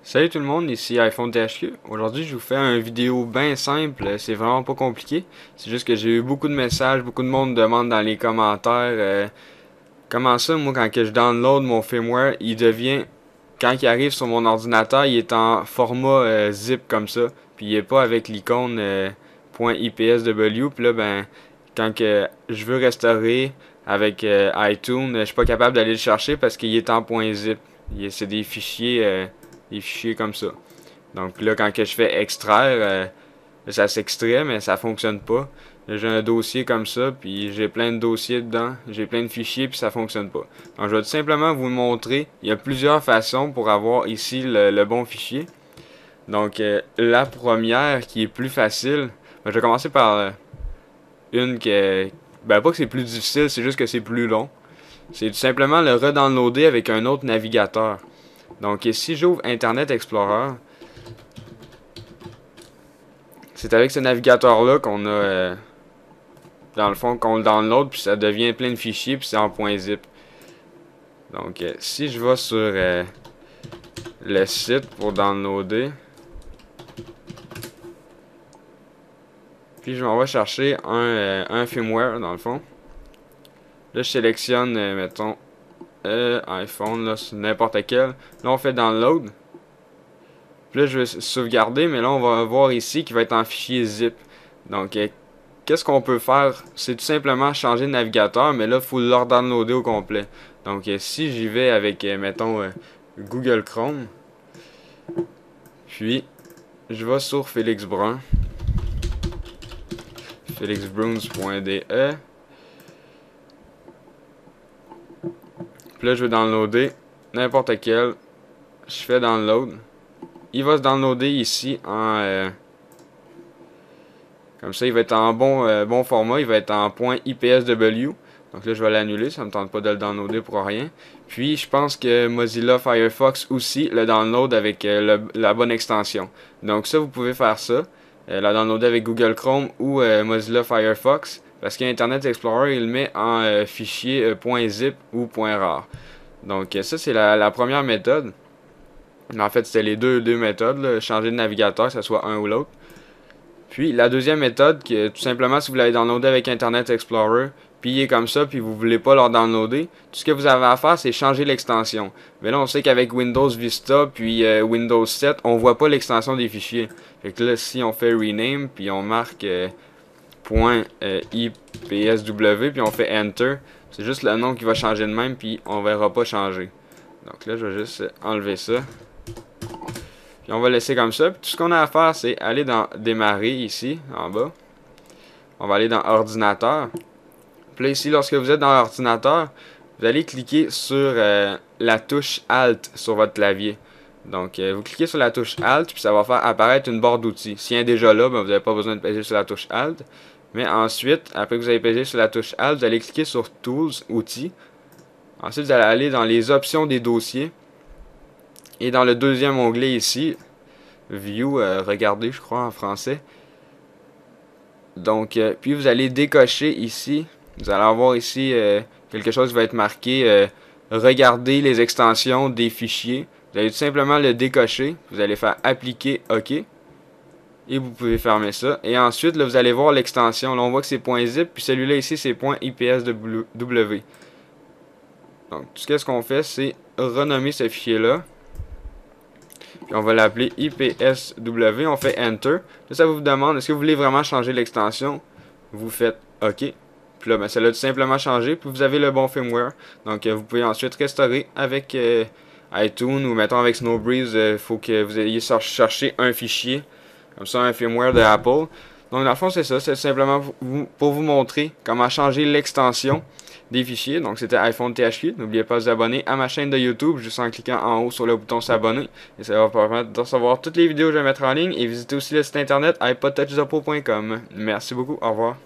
Salut tout le monde, ici iPhone THQ. Aujourd'hui, je vous fais une vidéo bien simple, c'est vraiment pas compliqué. C'est juste que j'ai eu beaucoup de messages, beaucoup de monde demande dans les commentaires comment ça, moi, quand que je download mon firmware, il devient, quand il arrive sur mon ordinateur, il est en format zip comme ça, puis il est pas avec l'icône .ipsw. Puis là, ben, quand que je veux restaurer avec iTunes, je suis pas capable d'aller le chercher parce qu'il est en .zip. C'est des fichiers comme ça. Donc là, quand que je fais extraire, ça s'extrait, mais ça fonctionne pas. J'ai un dossier comme ça, puis j'ai plein de dossiers dedans, j'ai plein de fichiers, puis ça fonctionne pas. Donc je vais tout simplement vous le montrer. Il y a plusieurs façons pour avoir ici le bon fichier. Donc la première, qui est plus facile, ben, je vais commencer par une que... Ben pas que c'est plus difficile, c'est juste que c'est plus long. C'est tout simplement le redownloader avec un autre navigateur. Donc si j'ouvre Internet Explorer, c'est avec ce navigateur-là qu'on a, dans le fond, qu'on le download, puis ça devient plein de fichiers, puis c'est en .zip. Donc, si je vais sur le site pour downloader, puis je m'en vais chercher un firmware, dans le fond. Là, je sélectionne, mettons, iPhone, là, n'importe quel. Là, on fait download. Puis là, je vais sauvegarder, mais là, on va voir ici qu'il va être en fichier zip. Donc, qu'est-ce qu'on peut faire? C'est tout simplement changer de navigateur, mais là, il faut le downloader au complet. Donc, si j'y vais avec, mettons, Google Chrome, puis je vais sur Félix Brun, felixbruns.de. Puis là, je vais downloader n'importe quel. Je fais download. Il va se downloader ici en... comme ça, il va être en bon format. Il va être en .ipsw. Donc là, je vais l'annuler. Ça me tente pas de le downloader pour rien. Puis, je pense que Mozilla Firefox aussi le download avec la bonne extension. Donc ça, vous pouvez faire ça. La downloader avec Google Chrome ou Mozilla Firefox. Parce qu'Internet Explorer, il le met en fichier .zip ou .rar. Donc ça, c'est la première méthode. Mais en fait, c'était les deux méthodes. Là. Changer de navigateur, que ce soit un ou l'autre. Puis la deuxième méthode, que tout simplement si vous l'avez downloadé avec Internet Explorer, puis il est comme ça, puis vous voulez pas le downloader, tout ce que vous avez à faire, c'est changer l'extension. Mais là, on sait qu'avec Windows Vista, puis Windows 7, on voit pas l'extension des fichiers. Fait que là, si on fait rename, puis on marque .ipsw, puis on fait Enter, c'est juste le nom qui va changer de même, puis on verra pas changer. Donc là, je vais juste enlever ça. Puis on va laisser comme ça. Puis tout ce qu'on a à faire, c'est aller dans Démarrer ici, en bas. On va aller dans Ordinateur. Puis là, ici, lorsque vous êtes dans l'ordinateur, vous allez cliquer sur la touche Alt sur votre clavier. Donc, vous cliquez sur la touche Alt, puis ça va faire apparaître une barre d'outils. S'il y a déjà là, ben, vous n'avez pas besoin de peser sur la touche Alt. Mais ensuite, après que vous avez pesé sur la touche Alt, vous allez cliquer sur Tools, Outils. Ensuite, vous allez aller dans les options des dossiers. Et dans le deuxième onglet ici, View, regardez je crois en français. Donc, puis vous allez décocher ici. Vous allez avoir ici quelque chose qui va être marqué Regarder les extensions des fichiers. Vous allez tout simplement le décocher. Vous allez faire Appliquer OK. Et vous pouvez fermer ça. Et ensuite, là, vous allez voir l'extension. Là, on voit que c'est .zip. Puis celui-là ici, c'est .ipsw. Donc, tout ce qu'on fait, c'est renommer ce fichier-là. Puis on va l'appeler IPSW, on fait Enter. Là, ça vous demande, est-ce que vous voulez vraiment changer l'extension? Vous faites OK. Puis là, ben, ça l'a tout simplement changé. Puis vous avez le bon firmware. Donc, vous pouvez ensuite restaurer avec iTunes ou mettons avec Snowbreeze. Il faut que vous ayez cherché un fichier. Comme ça, un firmware de Apple. Donc, dans le fond, c'est ça. C'est simplement pour vous montrer comment changer l'extension des fichiers. Donc, c'était iPhone THQ. N'oubliez pas de vous abonner à ma chaîne de YouTube juste en cliquant en haut sur le bouton s'abonner. Et ça va vous permettre de recevoir toutes les vidéos que je vais mettre en ligne. Et visitez aussi le site internet iPodtouchZoppo.com. Merci beaucoup. Au revoir.